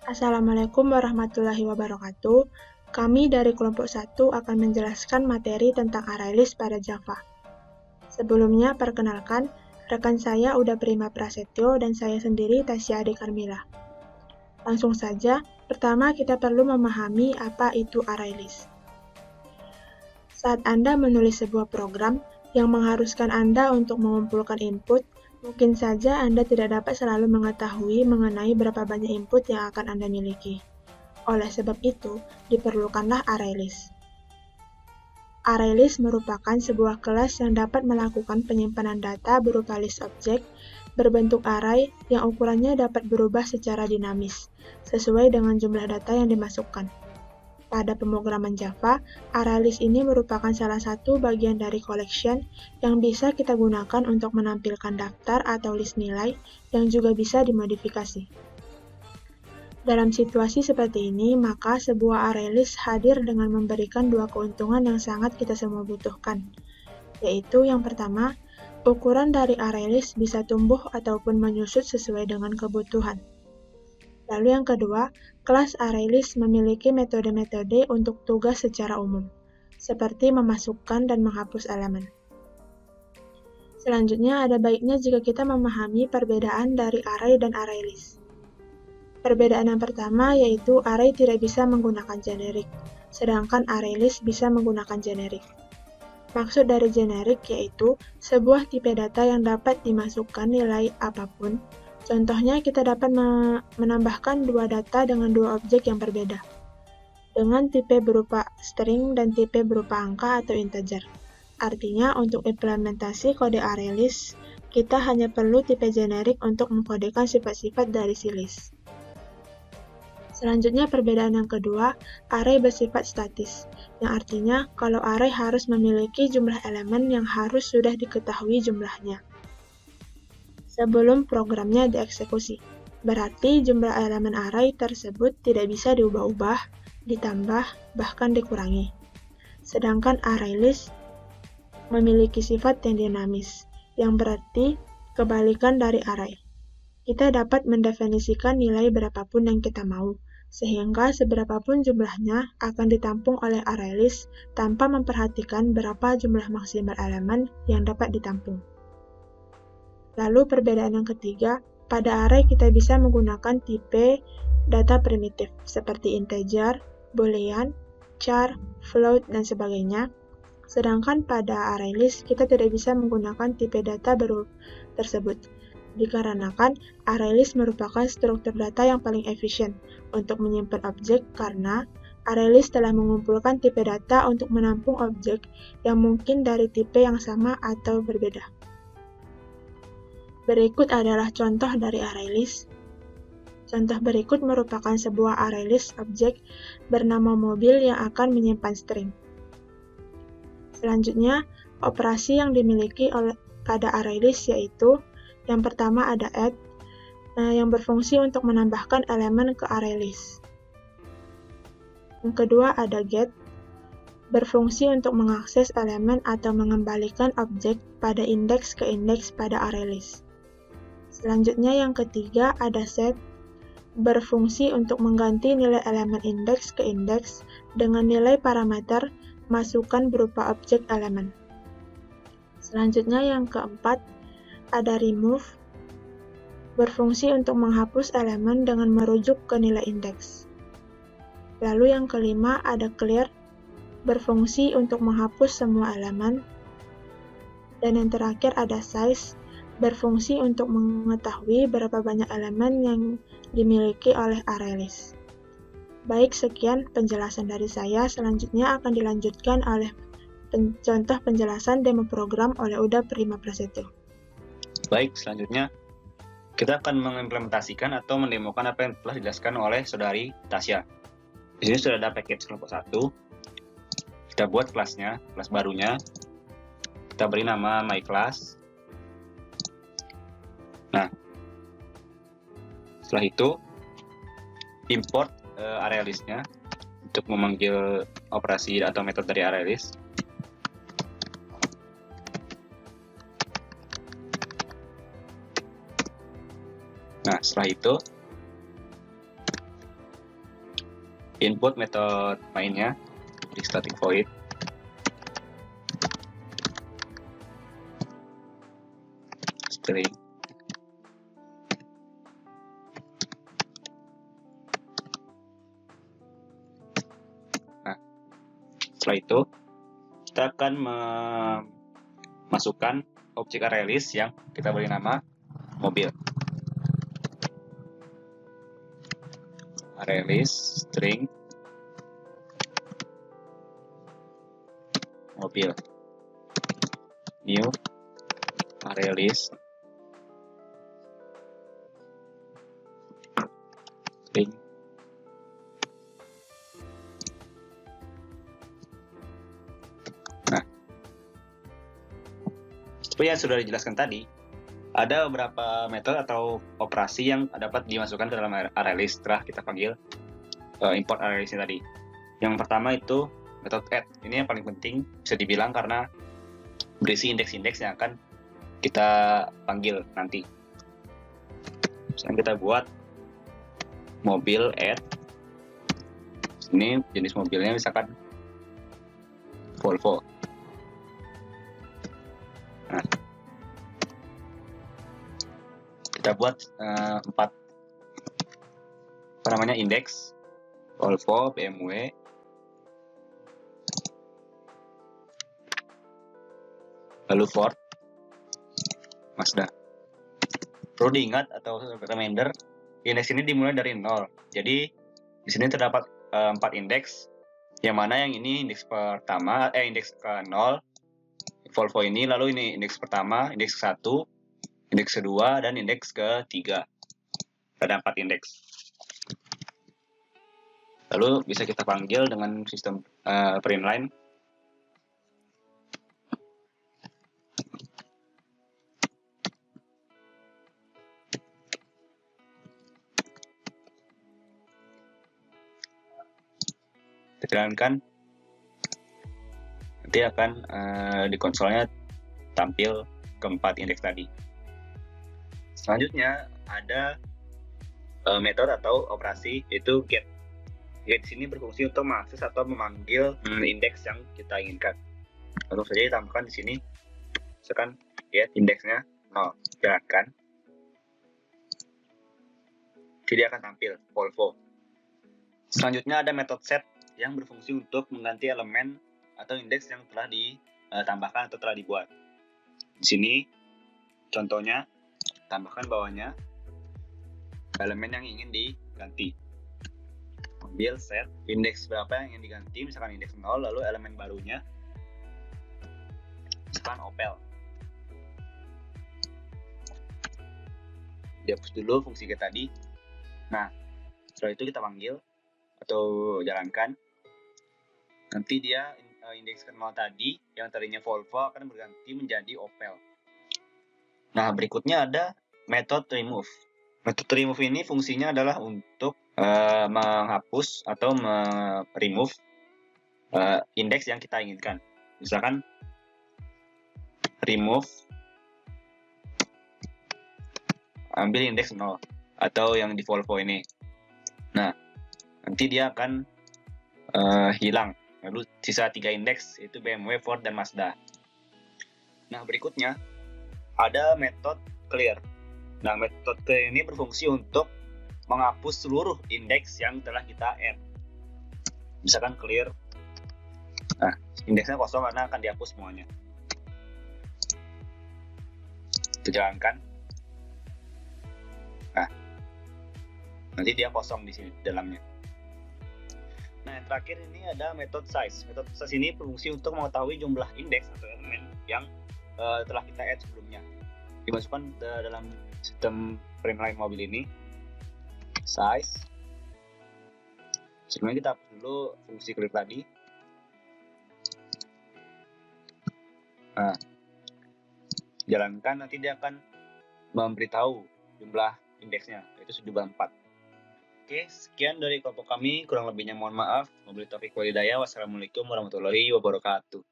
Assalamualaikum warahmatullahi wabarakatuh. Kami dari kelompok 1 akan menjelaskan materi tentang ArrayList pada Java. Sebelumnya, perkenalkan, rekan saya Uda Prima Prasetyo dan saya sendiri Tasya Ade Karmila. Langsung saja, pertama kita perlu memahami apa itu ArrayList. Saat Anda menulis sebuah program yang mengharuskan Anda untuk mengumpulkan input, mungkin saja Anda tidak dapat selalu mengetahui mengenai berapa banyak input yang akan Anda miliki. Oleh sebab itu, diperlukanlah ArrayList. ArrayList merupakan sebuah kelas yang dapat melakukan penyimpanan data berupa list objek berbentuk array yang ukurannya dapat berubah secara dinamis, sesuai dengan jumlah data yang dimasukkan. Pada pemrograman Java, ArrayList ini merupakan salah satu bagian dari collection yang bisa kita gunakan untuk menampilkan daftar atau list nilai yang juga bisa dimodifikasi. Dalam situasi seperti ini, maka sebuah ArrayList hadir dengan memberikan dua keuntungan yang sangat kita semua butuhkan, yaitu yang pertama, ukuran dari ArrayList bisa tumbuh ataupun menyusut sesuai dengan kebutuhan. Lalu yang kedua, kelas ArrayList memiliki metode-metode untuk tugas secara umum, seperti memasukkan dan menghapus elemen. Selanjutnya, ada baiknya jika kita memahami perbedaan dari array dan ArrayList. Perbedaan yang pertama yaitu array tidak bisa menggunakan generik, sedangkan ArrayList bisa menggunakan generik. Maksud dari generik yaitu sebuah tipe data yang dapat dimasukkan nilai apapun. Contohnya, kita dapat menambahkan dua data dengan dua objek yang berbeda, dengan tipe berupa string dan tipe berupa angka atau integer. Artinya, untuk implementasi kode ArrayList, kita hanya perlu tipe generik untuk mengkodekan sifat-sifat dari si list. Selanjutnya, perbedaan yang kedua, array bersifat statis, yang artinya kalau array harus memiliki jumlah elemen yang harus sudah diketahui jumlahnya sebelum programnya dieksekusi. Berarti jumlah elemen array tersebut tidak bisa diubah-ubah, ditambah, bahkan dikurangi. Sedangkan ArrayList memiliki sifat yang dinamis, yang berarti kebalikan dari array. Kita dapat mendefinisikan nilai berapapun yang kita mau, sehingga seberapapun jumlahnya akan ditampung oleh ArrayList tanpa memperhatikan berapa jumlah maksimal elemen yang dapat ditampung. Lalu perbedaan yang ketiga, pada array kita bisa menggunakan tipe data primitif seperti integer, boolean, char, float, dan sebagainya. Sedangkan pada ArrayList kita tidak bisa menggunakan tipe data baru tersebut, dikarenakan ArrayList merupakan struktur data yang paling efisien untuk menyimpan objek karena ArrayList telah mengumpulkan tipe data untuk menampung objek yang mungkin dari tipe yang sama atau berbeda. Berikut adalah contoh dari ArrayList. Contoh berikut merupakan sebuah ArrayList objek bernama mobil yang akan menyimpan string. Selanjutnya, operasi yang dimiliki pada ArrayList yaitu yang pertama ada add, yang berfungsi untuk menambahkan elemen ke ArrayList. Yang kedua ada get, berfungsi untuk mengakses elemen atau mengembalikan objek pada indeks ke indeks pada ArrayList. Selanjutnya yang ketiga ada set, berfungsi untuk mengganti nilai elemen indeks ke indeks dengan nilai parameter masukan berupa objek elemen. Selanjutnya yang keempat ada remove, berfungsi untuk menghapus elemen dengan merujuk ke nilai indeks. Lalu yang kelima ada clear, berfungsi untuk menghapus semua elemen. Dan yang terakhir ada size, berfungsi untuk mengetahui berapa banyak elemen yang dimiliki oleh ArrayList. Baik, sekian penjelasan dari saya. Selanjutnya akan dilanjutkan oleh contoh penjelasan demo program oleh Uda Prima Prasetyo. Baik, selanjutnya kita akan mengimplementasikan atau mendemokan apa yang telah dijelaskan oleh saudari Tasya. Di sini sudah ada package kelompok 1. Kita buat kelasnya, kelas barunya. Kita beri nama myClass. Nah, setelah itu import ArrayList-nya untuk memanggil operasi atau metode dari ArrayList. Nah, setelah itu input metode mainnya di static void string. Nah, setelah itu kita akan memasukkan objek ArrayList yang kita beri nama mobil. ArrayList string mobil, new ArrayList string seperti yang sudah dijelaskan tadi, ada beberapa metode atau operasi yang dapat dimasukkan ke dalam ArrayList setelah kita panggil import ArrayList tadi. Yang pertama itu metode add. Ini yang paling penting bisa dibilang karena berisi indeks-indeks yang akan kita panggil nanti. Misalnya kita buat mobil add. Ini jenis mobilnya misalkan Volvo. Nah, kita buat 4 indeks Volvo, BMW, lalu Ford, Mazda. Perlu diingat atau reminder, indeks ini dimulai dari 0. Jadi di sini terdapat 4 indeks, yang mana yang ini indeks pertama, indeks ke 0 Volvo ini, lalu ini indeks pertama, indeks ke-1, indeks kedua, dan indeks ke-3. Ada 4 indeks. Lalu bisa kita panggil dengan sistem print line. Kita jalankan. Nanti akan di konsolnya tampil keempat indeks tadi. Selanjutnya ada metode atau operasi yaitu get. Get di sini berfungsi untuk mengakses atau memanggil indeks yang kita inginkan. Lalu saja ditambahkan di sini, misalkan get indeksnya 0, jalankan. Jadi akan tampil Volvo. Selanjutnya ada metode set yang berfungsi untuk mengganti elemen atau indeks yang telah ditambahkan atau telah dibuat. Di sini contohnya, tambahkan bawahnya elemen yang ingin diganti. Ambil set indeks berapa yang ingin diganti, misalkan indeks 0, lalu elemen barunya misalkan Opel. Dihapus dulu fungsi get tadi. Nah, setelah itu kita panggil atau jalankan. Nanti dia indeks ke-0 tadi yang tadinya Volvo akan berganti menjadi Opel. Nah, berikutnya ada metode remove. Metode remove ini fungsinya adalah untuk menghapus atau remove indeks yang kita inginkan. Misalkan remove, ambil indeks 0 atau yang di Volvo ini. Nah, nanti dia akan hilang. Lalu sisa 3 indeks yaitu BMW, Ford, dan Mazda. Nah, berikutnya ada metode clear. Nah, metode clear ini berfungsi untuk menghapus seluruh indeks yang telah kita add. Misalkan clear, nah indeksnya kosong karena akan dihapus semuanya. Kita jalankan. Nah, nanti dia kosong di sini dalamnya. Nah, yang terakhir ini ada metode size. Metode size ini berfungsi untuk mengetahui jumlah indeks atau elemen yang telah kita add sebelumnya. Dimasukkan dalam sistem print line mobil ini. Size. Sebelumnya kita hapus dulu fungsi clear tadi. Nah, jalankan, nanti dia akan memberitahu jumlah indeksnya, yaitu sejumlah 4. Oke, sekian dari kelompok kami. Kurang lebihnya mohon maaf. Wabillahi taufiq wal hidayah. Wassalamualaikum warahmatullahi wabarakatuh.